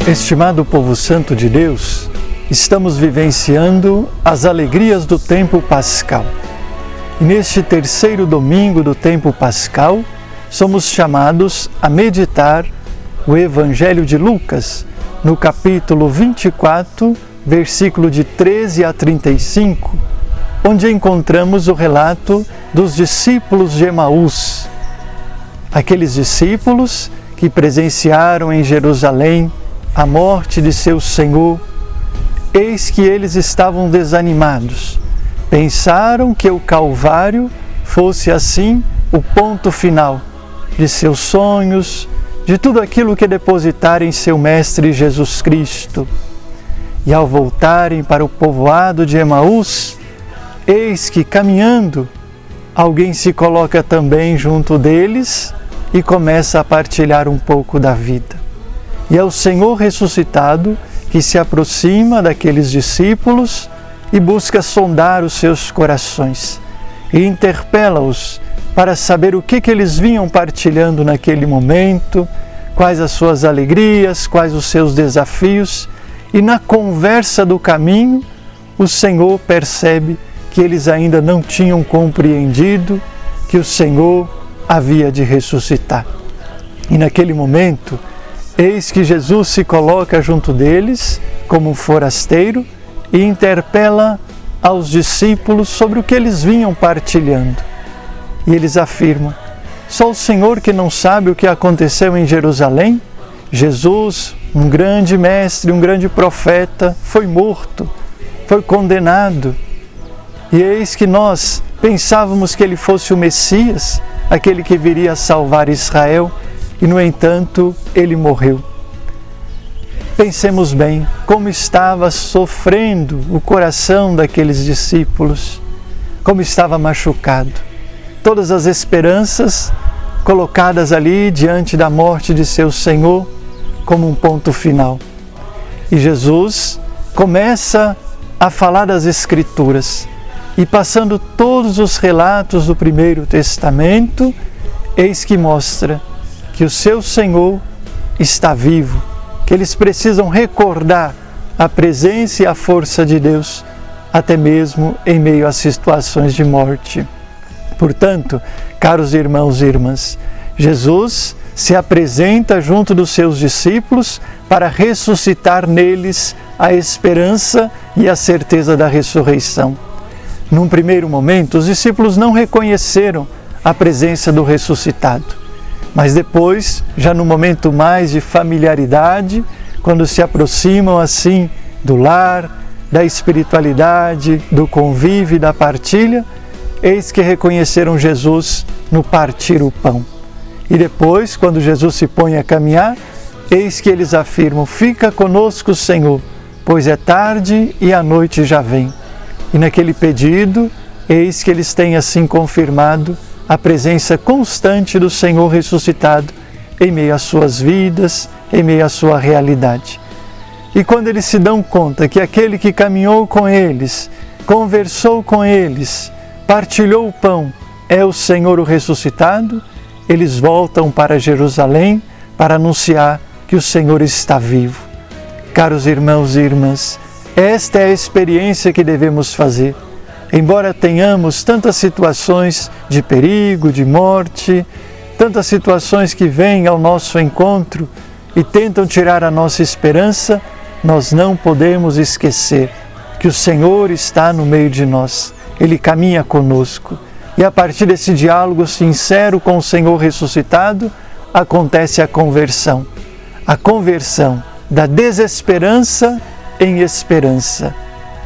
Estimado povo santo de Deus, estamos vivenciando as alegrias do tempo pascal. E neste terceiro domingo do tempo pascal, somos chamados a meditar o Evangelho de Lucas, no capítulo 24, versículo de 13 a 35, onde encontramos o relato dos discípulos de Emaús. Aqueles discípulos que presenciaram em Jerusalém a morte de seu Senhor. Eis que eles estavam desanimados. Pensaram que o Calvário fosse assim o ponto final de seus sonhos, de tudo aquilo que depositaram em seu Mestre Jesus Cristo. E ao voltarem para o povoado de Emaús, eis que caminhando, alguém se coloca também junto deles e começa a partilhar um pouco da vida. E é o Senhor ressuscitado que se aproxima daqueles discípulos e busca sondar os seus corações e interpela-os para saber o que eles vinham partilhando naquele momento, quais as suas alegrias, quais os seus desafios. E na conversa do caminho, o Senhor percebe que eles ainda não tinham compreendido que o Senhor havia de ressuscitar. E naquele momento, eis que Jesus se coloca junto deles como um forasteiro e interpela aos discípulos sobre o que eles vinham partilhando. E eles afirmam: só o Senhor que não sabe o que aconteceu em Jerusalém? Jesus, um grande mestre, um grande profeta, foi morto, foi condenado. E eis que nós pensávamos que ele fosse o Messias, aquele que viria salvar Israel, e no entanto ele morreu. Pensemos bem como estava sofrendo o coração daqueles discípulos, como estava machucado. Todas as esperanças colocadas ali diante da morte de seu Senhor como um ponto final. E Jesus começa a falar das Escrituras e passando todos os relatos do Primeiro Testamento, eis que mostra que o seu Senhor está vivo, que eles precisam recordar a presença e a força de Deus, até mesmo em meio a situações de morte. Portanto, caros irmãos e irmãs, Jesus se apresenta junto dos seus discípulos para ressuscitar neles a esperança e a certeza da ressurreição. Num primeiro momento, os discípulos não reconheceram a presença do ressuscitado. Mas depois, já no momento mais de familiaridade, quando se aproximam assim do lar, da espiritualidade, do convívio e da partilha, eis que reconheceram Jesus no partir o pão. E depois, quando Jesus se põe a caminhar, eis que eles afirmam: fica conosco, Senhor, pois é tarde e a noite já vem. E naquele pedido, eis que eles têm assim confirmado a presença constante do Senhor ressuscitado em meio às suas vidas, em meio à sua realidade. E quando eles se dão conta que aquele que caminhou com eles, conversou com eles, partilhou o pão, é o Senhor o ressuscitado, eles voltam para Jerusalém para anunciar que o Senhor está vivo. Caros irmãos e irmãs, esta é a experiência que devemos fazer. Embora tenhamos tantas situações de perigo, de morte, tantas situações que vêm ao nosso encontro e tentam tirar a nossa esperança, nós não podemos esquecer que o Senhor está no meio de nós. Ele caminha conosco. E a partir desse diálogo sincero com o Senhor ressuscitado, acontece a conversão. A conversão da desesperança em esperança.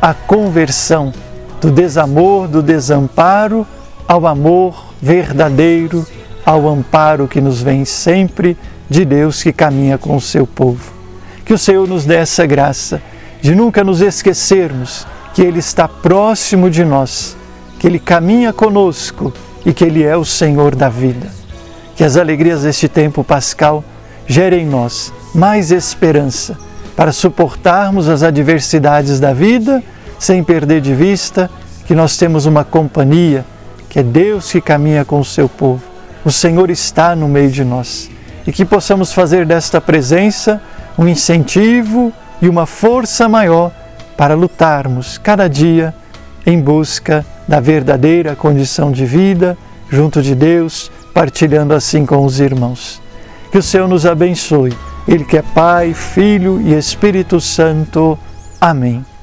A conversão do desamor, do desamparo, ao amor verdadeiro, ao amparo que nos vem sempre de Deus que caminha com o seu povo. Que o Senhor nos dê essa graça de nunca nos esquecermos que Ele está próximo de nós, que Ele caminha conosco e que Ele é o Senhor da vida. Que as alegrias deste tempo pascal gerem em nós mais esperança para suportarmos as adversidades da vida, sem perder de vista que nós temos uma companhia, que é Deus que caminha com o seu povo. O Senhor está no meio de nós e que possamos fazer desta presença um incentivo e uma força maior para lutarmos cada dia em busca da verdadeira condição de vida, junto de Deus, partilhando assim com os irmãos. Que o Senhor nos abençoe, Ele que é Pai, Filho e Espírito Santo. Amém.